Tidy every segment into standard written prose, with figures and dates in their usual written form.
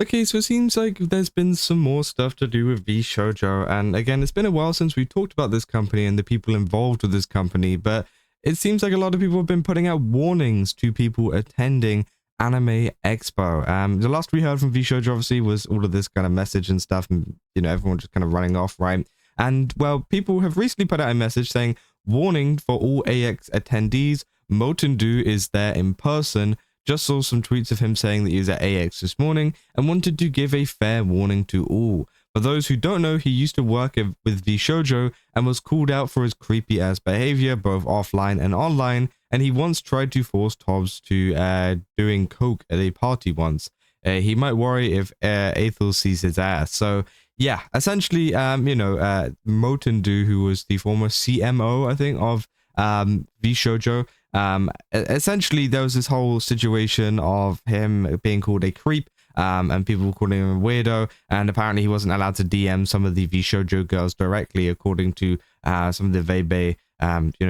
Okay, so it seems like there's been some more stuff to do with VShojo, and again, it's been a while since we talked about this company and the people involved with this company, but it seems like a lot of people have been putting out warnings to people attending Anime Expo. The last we heard from VShojo obviously was all of this kind of message and stuff, and everyone just kind of running off, right? And well, people have recently put out a message saying, warning for all AX attendees, MowtenDoo is there in person. Just saw some tweets of him saying that he was at AX this morning and wanted to give a fair warning to all. For those who don't know, he used to work with VShojo and was called out for his creepy ass behavior both offline and online, and he once tried to force Tobbs to doing coke at a party once. He might worry if Aethel sees his ass. So yeah, essentially, MowtenDoo, who was the former CMO, I think, of VShojo, essentially there was this whole situation of him being called a creep, and people calling him a weirdo, and apparently he wasn't allowed to DM some of the VShojo girls directly, according to some of the Vebe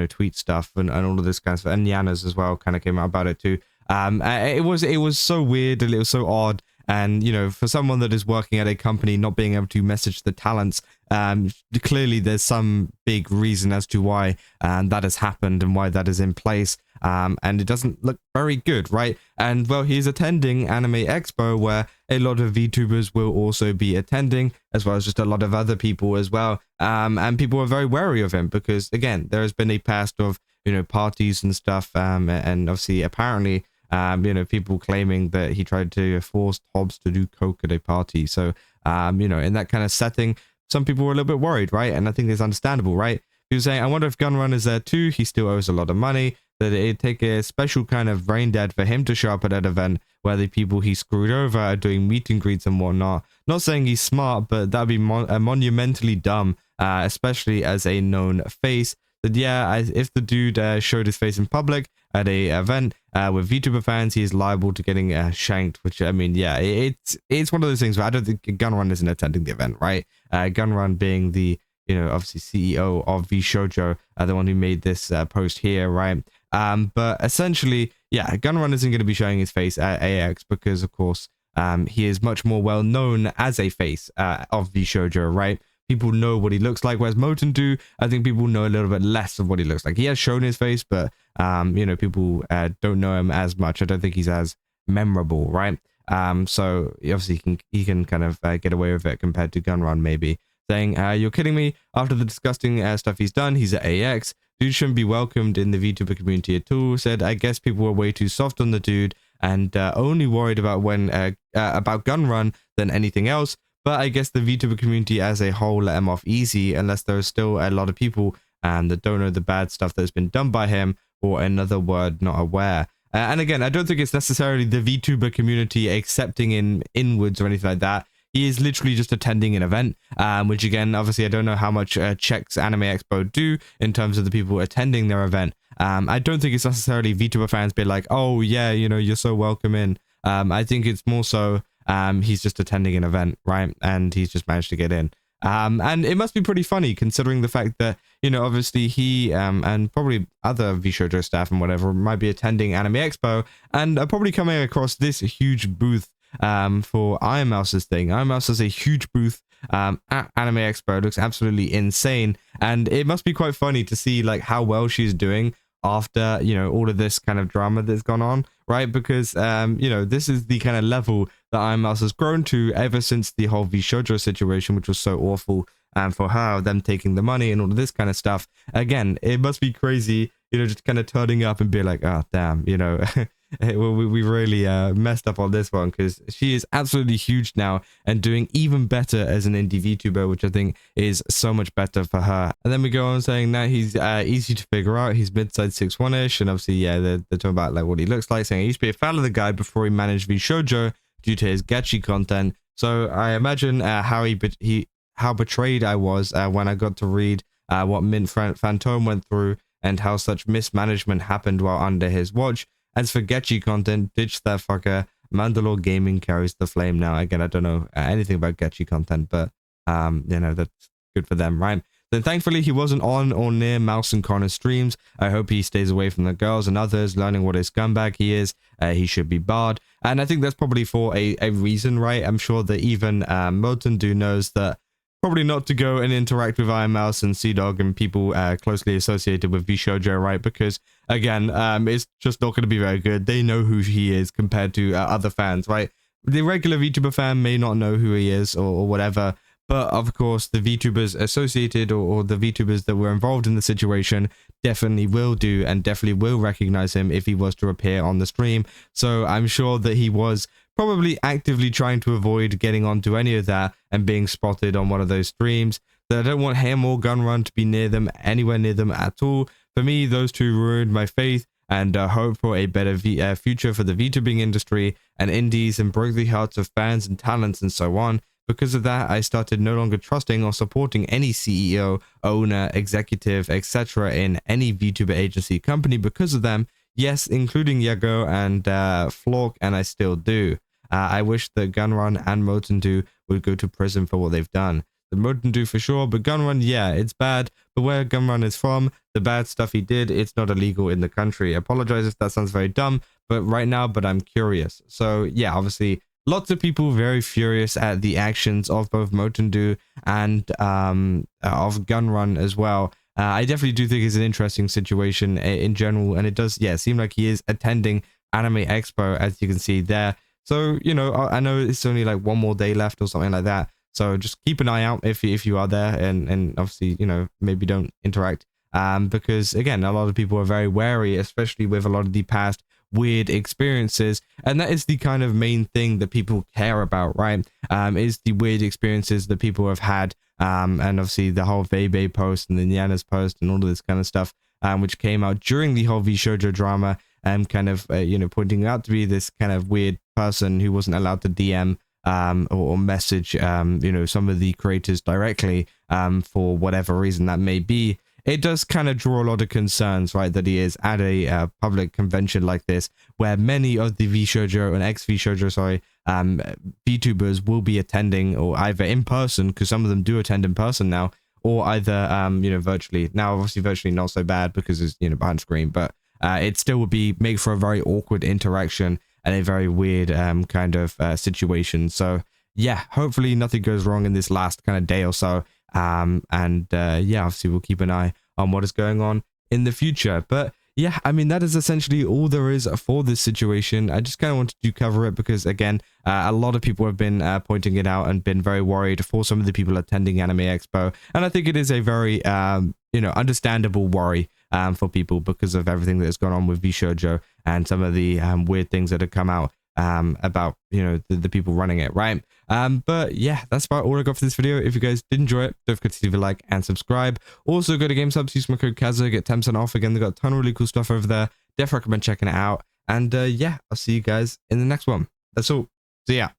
tweet stuff and all of this kind of stuff, and Yanas as well kind of came out about it too. It was so weird and it was so odd. And for someone that is working at a company not being able to message the talents, clearly there's some big reason as to why that has happened and why that is in place, and it doesn't look very good, right? And well, he's attending Anime Expo, where a lot of VTubers will also be attending, as well as just a lot of other people as well, and people are very wary of him because, again, there has been a past of parties and stuff, and obviously apparently people claiming that he tried to force Hobbs to do coke at a party. So, in that kind of setting, some people were a little bit worried, right? And I think it's understandable, right? He was saying, I wonder if Gunrun is there too. He still owes a lot of money. That it'd take a special kind of brain dead for him to show up at that event where the people he screwed over are doing meet and greets and whatnot. Not saying he's smart, but that'd be monumentally dumb, especially as a known face. That yeah, if the dude showed his face in public at a event with VTuber fans, he is liable to getting shanked. Which, I mean, yeah, it's one of those things where I don't think Gunrun isn't attending the event, right? Gunrun being the obviously CEO of VShojo, the one who made this post here, right? But essentially, yeah, Gunrun isn't going to be showing his face at AX because, of course, he is much more well known as a face of VShojo, right? People know what he looks like, whereas MowtenDoo, I think people know a little bit less of what he looks like. He has shown his face, but people don't know him as much. I don't think he's as memorable, right? So obviously he can kind of get away with it compared to Gunrun, maybe. Saying, you're kidding me, after the disgusting stuff he's done, he's at AX. Dude shouldn't be welcomed in the VTuber community at all. Said, I guess people were way too soft on the dude and only worried about about Gunrun than anything else. But I guess the VTuber community as a whole let him off easy, unless there's still a lot of people that don't know the bad stuff that's been done by him, or another word, not aware. And again, I don't think it's necessarily the VTuber community accepting him inwards or anything like that. He is literally just attending an event, which again, obviously, I don't know how much checks Anime Expo do in terms of the people attending their event. I don't think it's necessarily VTuber fans be like, oh yeah, you're so welcome in. I think it's more so he's just attending an event, right? And he's just managed to get in. And it must be pretty funny considering the fact that, obviously he and probably other VShojo staff and whatever might be attending Anime Expo and are probably coming across this huge booth for Ironmouse's thing. Ironmouse has a huge booth at Anime Expo. It looks absolutely insane. And it must be quite funny to see like how well she's doing after, all of this kind of drama that's gone on, right? Because, this is the kind of level that Ironmouse has grown to ever since the whole VShojo situation, which was so awful, and for her, them taking the money and all of this kind of stuff. Again, it must be crazy, just kind of turning up and be like, oh, damn, we really messed up on this one, because she is absolutely huge now and doing even better as an indie VTuber, which I think is so much better for her. And then we go on saying that he's easy to figure out. He's mid-side 6'1"-ish, and obviously, yeah, they're talking about like what he looks like, saying he used to be a fan of the guy before he managed VShojo due to his gachi content. So I imagine how betrayed I was when I got to read what Mint Phantom went through and how such mismanagement happened while under his watch. As for gachi content, ditch that fucker. Mandalore Gaming carries the flame now. Again, I don't know anything about gachi content, but that's good for them, right? then thankfully he wasn't on or near Mouse and Connor's streams. I hope he stays away from the girls and others, learning what a scumbag he is. He should be barred. And I think that's probably for a reason, right? I'm sure that even MowtenDoo knows that probably not to go and interact with Ironmouse and Sea-Dog and people closely associated with VShojo, right? Because, again, it's just not going to be very good. They know who he is compared to other fans, right? The regular VTuber fan may not know who he is or whatever, but of course the VTubers associated or the VTubers that were involved in the situation definitely will do and definitely will recognize him if he was to appear on the stream. So I'm sure that he was probably actively trying to avoid getting onto any of that and being spotted on one of those streams. That I don't want him or Gunrun to be near them, anywhere near them at all. For me, those two ruined my faith and hope for a better future for the VTubing industry and indies, and broke the hearts of fans and talents and so on. Because of that, I started no longer trusting or supporting any CEO, owner, executive, etc. in any VTuber agency company because of them. Yes, including Yago and Flork, and I still do. I wish that Gunrun and MowtenDoo would go to prison for what they've done. The MowtenDoo for sure, but Gunrun, yeah, it's bad. But where Gunrun is from, the bad stuff he did, it's not illegal in the country. I apologize if that sounds very dumb, but right now, I'm curious. So yeah, obviously, lots of people very furious at the actions of both MowtenDoo and of Gunrun as well. I definitely do think it's an interesting situation in general, and it does, yeah, seem like he is attending Anime Expo, as you can see there. So, you know, I know it's only like one more day left or something like that. So just keep an eye out if you are there, and obviously, you know, maybe don't interact. Because again, a lot of people are very wary, especially with a lot of the past weird experiences, and that is the kind of main thing that people care about, right? Is the weird experiences that people have had, and obviously the whole Vebe post and the Nyanas post and all of this kind of stuff, which came out during the whole VShojo drama, kind of you know, pointing out to be this kind of weird person who wasn't allowed to DM or message you know, some of the creators directly for whatever reason that may be. It does kind of draw a lot of concerns, right, that he is at a public convention like this, where many of the VShojo and Ex-VShojo, sorry, VTubers will be attending, or either in person, because some of them do attend in person now, or either, you know, virtually. Now, obviously, virtually not so bad because it's, you know, behind screen, but it still would make for a very awkward interaction and a very weird kind of situation. So, yeah, hopefully nothing goes wrong in this last kind of day or so. Yeah, obviously we'll keep an eye on what is going on in the future. But yeah, I mean, that is essentially all there is for this situation. I just kind of wanted to cover it because, again, a lot of people have been pointing it out and been very worried for some of the people attending Anime Expo. And I think it is a very, you know, understandable worry for people because of everything that has gone on with VShojo and some of the weird things that have come out about, you know, the people running it, right? But yeah, that's about all I got for this video. If you guys did enjoy it, don't forget to leave a like and subscribe. Also, go to GameSubs, use my code Kaza, get 10% off. Again, they've got a ton of really cool stuff over there. Definitely recommend checking it out. And yeah, I'll see you guys in the next one. That's all. See ya.